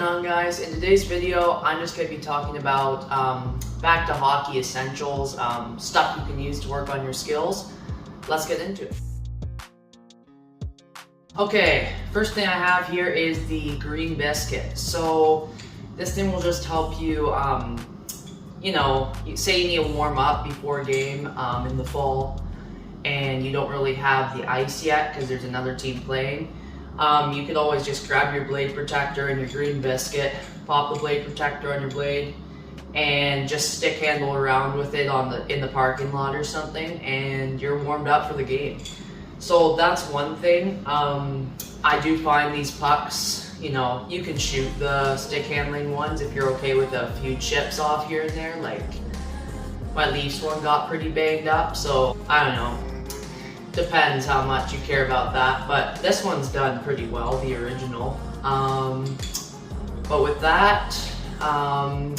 on, guys? In today's video, I'm just going to be talking about back to hockey essentials, stuff you can use to work on your skills. Let's get into it. Okay, first thing I have here is the Green Biscuit. So this thing will just help you, say you need to warm up before a game in the fall and you don't really have the ice yet because there's another team playing. You could always just grab your blade protector and your Green Biscuit, pop the blade protector on your blade, and just stick handle around with it in the parking lot or something, and you're warmed up for the game. So that's one thing. I do find these pucks, you can shoot the stick handling ones if you're okay with a few chips off here and there. Like my Leafs one got pretty banged up, so I don't know. Depends how much you care about that, but this one's done pretty well, the original. But with that,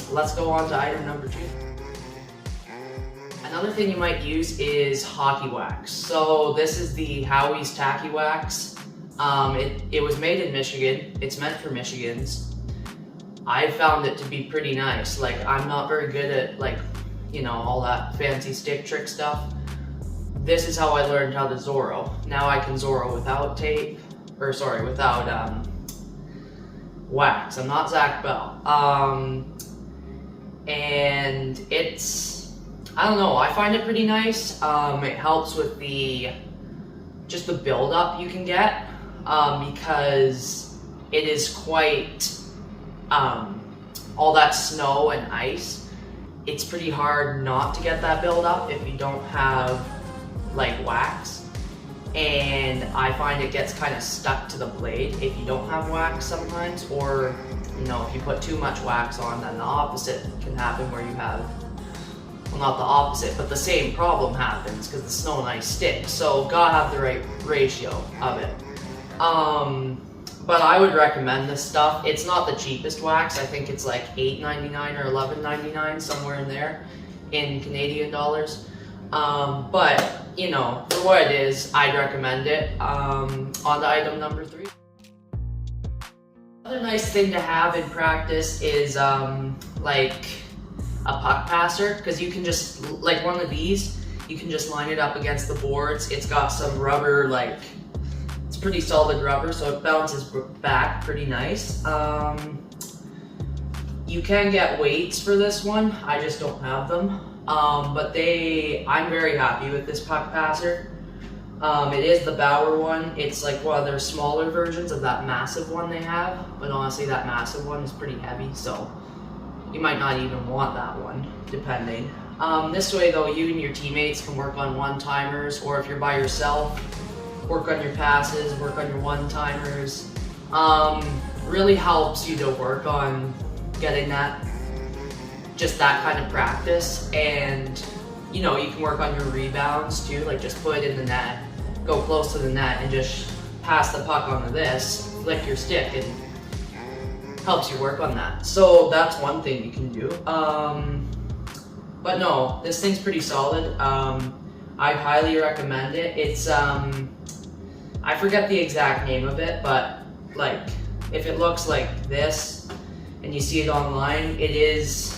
let's go on to item number 2. Another thing you might use is hockey wax. So this is the Howie's Tacky Wax. It was made in Michigan. It's meant for Michigans. I found it to be pretty nice. Like, I'm not very good at all that fancy stick trick stuff. This is how I learned how to Zorro. Now I can Zorro without without wax. I'm not Zach Bell. And I don't know, I find it pretty nice. It helps with just the buildup you can get, because it is quite, all that snow and ice. It's pretty hard not to get that buildup if you don't have wax, and I find it gets kind of stuck to the blade if you don't have wax sometimes, or if you put too much wax on, then the opposite can happen where you have, well, not the opposite, but the same problem happens because the snow and ice sticks. So gotta have the right ratio of it. But I would recommend this stuff. It's not the cheapest wax. I think it's like $8.99 or $11.99, somewhere in there, in Canadian dollars. But for what it is, I'd recommend it. On to item number 3. Another nice thing to have in practice is like a puck passer, because you can just, like one of these, you can just line it up against the boards. It's got some rubber, it's pretty solid rubber, so it bounces back pretty nice. You can get weights for this one. I just don't have them. But I'm very happy with this puck passer. It is the Bauer one. It's like one of their smaller versions of that massive one they have, but honestly that massive one is pretty heavy, so you might not even want that one, depending. This way though, you and your teammates can work on one-timers, or if you're by yourself, work on your passes, work on your one-timers. Really helps you to work on getting just that kind of practice, and you can work on your rebounds too, like just put it in the net, go close to the net and just pass the puck onto this, flick your stick, and helps you work on that. So that's one thing you can do. But no, this thing's pretty solid. I highly recommend it. It's I forget the exact name of it, but if it looks like this and you see it online, it is,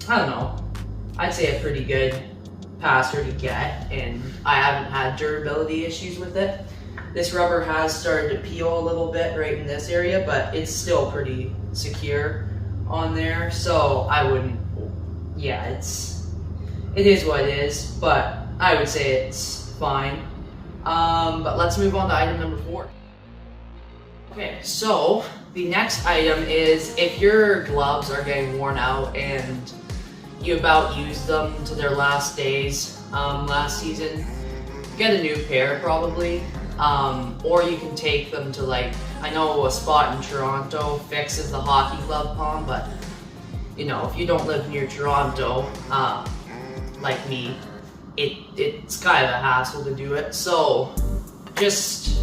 I don't know, I'd say a pretty good passer to get, and I haven't had durability issues with it. This rubber has started to peel a little bit right in this area, but it's still pretty secure on there, so I wouldn't, it is what it is, but I would say it's fine. But let's move on to item number 4. Okay, so the next item is if your gloves are getting worn out and you about used them to their last days last season, get a new pair probably, or you can take them to I know a spot in Toronto fixes the hockey glove palm, but if you don't live near Toronto, like me, it's kind of a hassle to do it. So just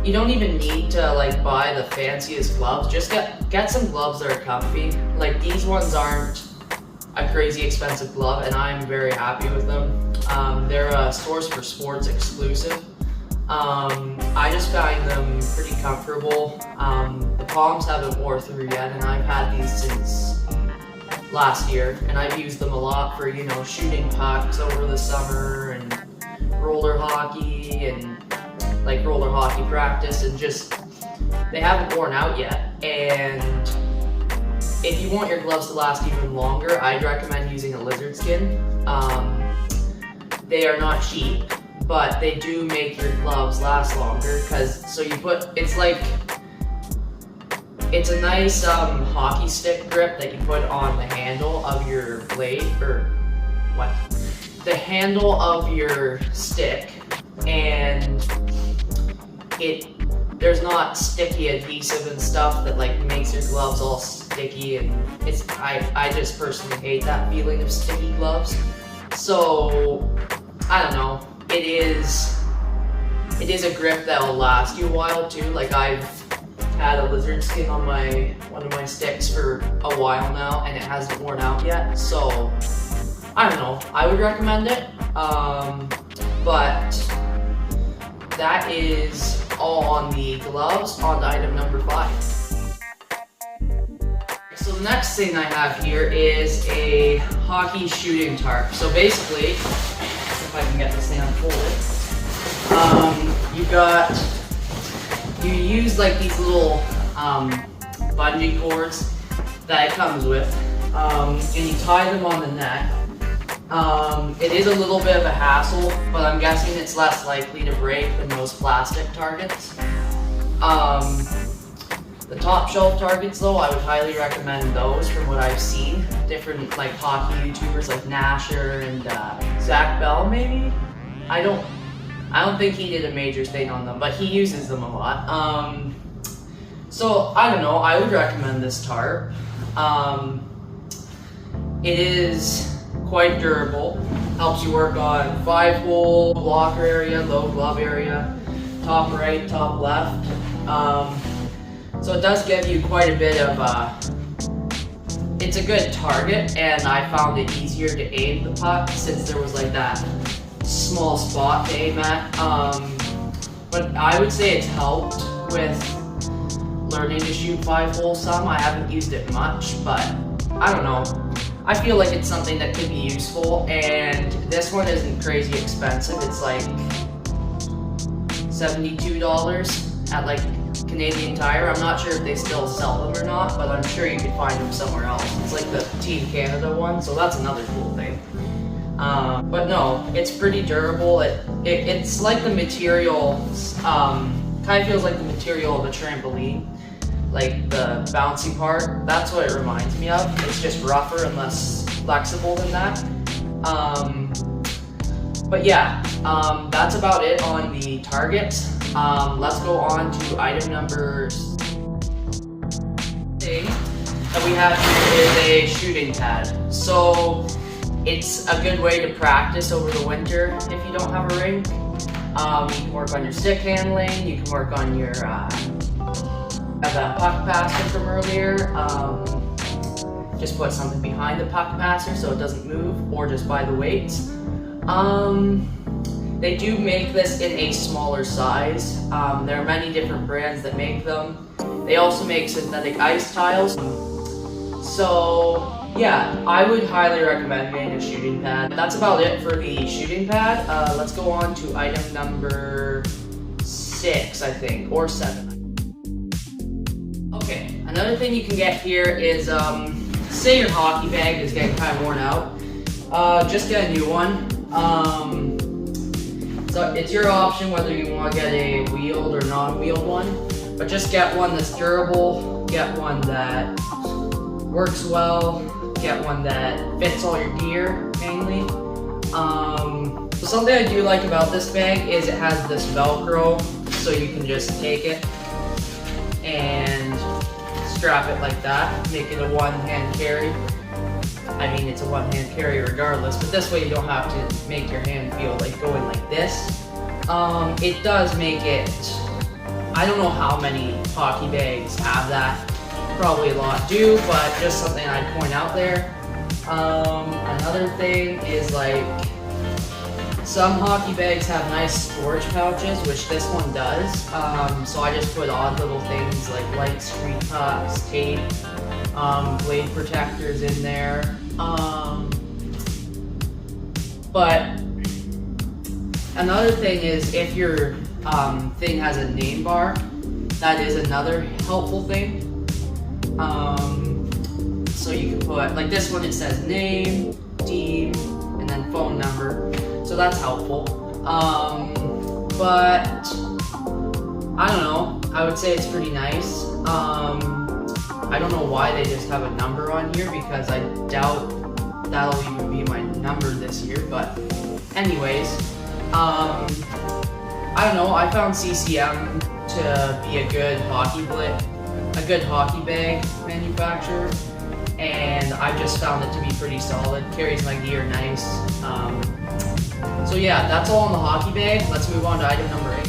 you don't even need to buy the fanciest gloves. Just get some gloves that are comfy. These ones aren't a crazy expensive glove, and I'm very happy with them. They're a Source for Sports exclusive. I just find them pretty comfortable. The palms haven't wore through yet, and I've had these since last year, and I've used them a lot for, you know, shooting pucks over the summer and roller hockey and like roller hockey practice, and just they haven't worn out yet. And if you want your gloves to last even longer, I'd recommend using a lizard skin. They are not cheap, but they do make your gloves last longer, it's a nice hockey stick grip that you put on the handle of your blade, the handle of your stick, and there's not sticky adhesive and stuff that like makes your gloves all sticky, and I just personally hate that feeling of sticky gloves. So I don't know, it is a grip that will last you a while too. Like, I've had a lizard skin on one of my sticks for a while now, and it hasn't worn out yet. So I don't know, I would recommend it. But that is all on the gloves. On to item number 5. So the next thing I have here is a hockey shooting tarp. So basically, if I can get this thing unfolded, you use like these little bungee cords that it comes with, and you tie them on the neck. It is a little bit of a hassle, but I'm guessing it's less likely to break than those plastic targets. The top shelf targets though, I would highly recommend those from what I've seen. Different like hockey YouTubers like Nasher and Zach Bell maybe? I don't think he did a major thing on them, but he uses them a lot. So I don't know, I would recommend this tarp. It is quite durable, helps you work on 5-hole, blocker area, low glove area, top right, top left. So it does give you quite a bit of, it's a good target, and I found it easier to aim the puck since there was like that small spot to aim at. But I would say it's helped with learning to shoot 5-hole some. I haven't used it much, but I don't know. I feel like it's something that could be useful, and this one isn't crazy expensive. It's like $72 at like Canadian Tire. I'm not sure if they still sell them or not, but I'm sure you could find them somewhere else. It's like the Team Canada one, so that's another cool thing. But no, it's pretty durable. It's like the material, kind of feels like the material of a trampoline, like the bouncy part. That's what it reminds me of. It's just rougher and less flexible than that. But yeah, that's about it on the targets. Let's go on to item number 6 that we have here is a shooting pad. So it's a good way to practice over the winter if you don't have a rink. You can work on your stick handling, you can work on your that puck passer from earlier. Just put something behind the puck passer so it doesn't move, or just by the weights. They do make this in a smaller size. There are many different brands that make them. They also make synthetic ice tiles. So yeah, I would highly recommend getting a shooting pad. That's about it for the shooting pad. Let's go on to item number 6, I think, or 7. Okay, another thing you can get here is, say your hockey bag is getting kind of worn out, just get a new one. So it's your option whether you want to get a wheeled or non-wheeled one, but just get one that's durable, get one that works well, get one that fits all your gear, mainly. So something I do like about this bag is it has this Velcro, so you can just take it and strap it like that, make it a one-hand carry. I mean, it's a one-hand carry regardless, but this way you don't have to make your hand feel like going like this. It does make it, I don't know how many hockey bags have that. Probably a lot do, but just something I'd point out there. Another thing is like Some hockey bags have nice storage pouches, which this one does. So I just put odd little things like light screen cups, tape, blade protectors in there. But another thing is if your thing has a name bar, that is another helpful thing. So you can put, like this one, it says name, team, and then phone number. So that's helpful. But I don't know, I would say it's pretty nice. I don't know why they just have a number on here, because I doubt that'll even be my number this year, but anyways, I don't know, I found CCM to be a good hockey bag manufacturer, and I just found it to be pretty solid, carries my gear nice. So yeah, that's all on the hockey bag. Let's move on to item number 8.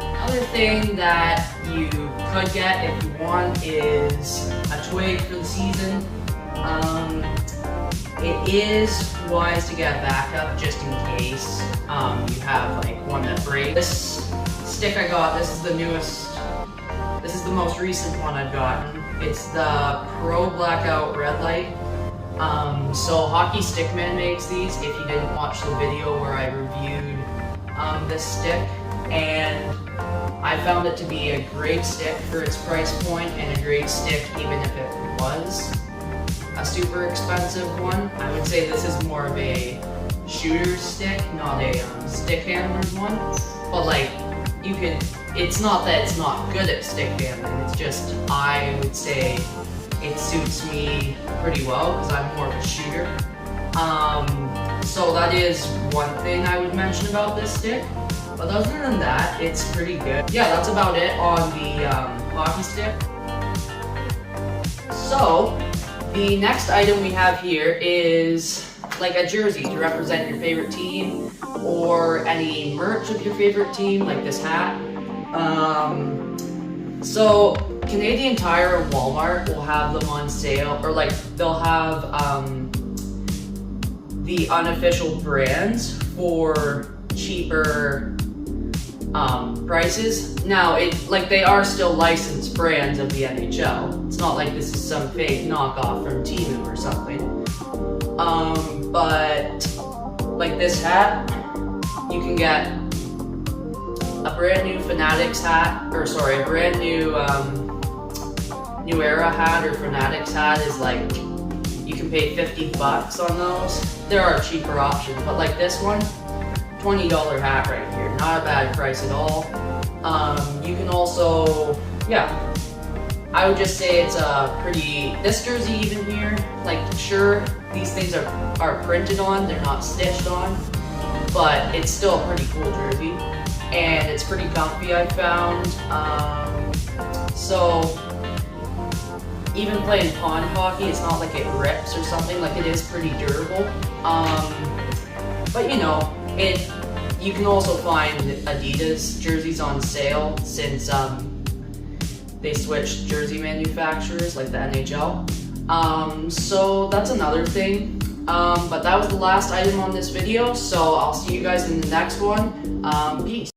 Another thing that you could get if you want is a twig for the season. It is wise to get a backup just in case you have like one that breaks. This stick I got, this is the newest, this is the most recent one I've gotten. It's the Pro Blackout Red Light. So Hockey Stickman makes these, if you didn't watch the video where I reviewed this stick, and I found it to be a great stick for its price point, and a great stick even if it was a super expensive one. I would say this is more of a shooter's stick, not a stick handler's one. But like, you could, it's not that it's not good at stick handling, it's just I would say it suits me pretty well because I'm more of a shooter. So that is one thing I would mention about this stick. But other than that, it's pretty good. Yeah, that's about it on the hockey stick. So, the next item we have here is like a jersey to represent your favorite team, or any merch of your favorite team, like this hat. So Canadian Tire or Walmart will have them on sale, or like they'll have the unofficial brands for cheaper prices. Now, they are still licensed brands of the NHL. It's not like this is some fake knockoff from Temu or something. But like this hat, you can get a brand new Fanatics hat, or sorry, a brand new New Era hat or Fanatics hat is like, you can pay $50 on those. There are cheaper options, but like this one, $20 hat right here, not a bad price at all. You can also, yeah, I would just say it's a pretty, this jersey even here, like sure, these things are printed on, they're not stitched on, but it's still a pretty cool jersey, and it's pretty comfy, I found. So even playing pond hockey, it's not like it rips or something, like it is pretty durable. But you know, you can also find Adidas jerseys on sale since they switched jersey manufacturers like the NHL. So that's another thing. But that was the last item on this video, so I'll see you guys in the next one. Peace.